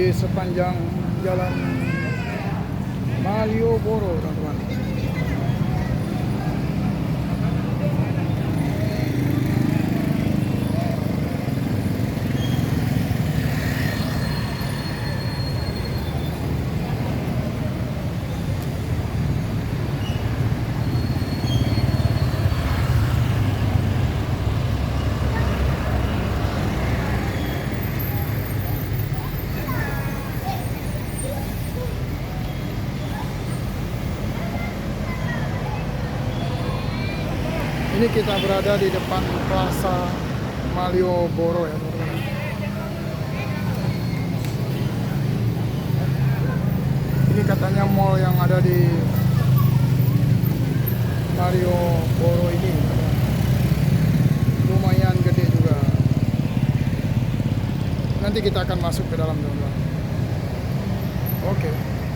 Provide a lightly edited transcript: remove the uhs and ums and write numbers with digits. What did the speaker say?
di sepanjang jalan Malioboro, teman-teman. Ini kita berada di depan Plaza Malioboro ya, teman-teman. Ini katanya mall yang ada di Malioboro ini lumayan gede juga. Nanti kita akan masuk ke dalam, teman-teman. Oke.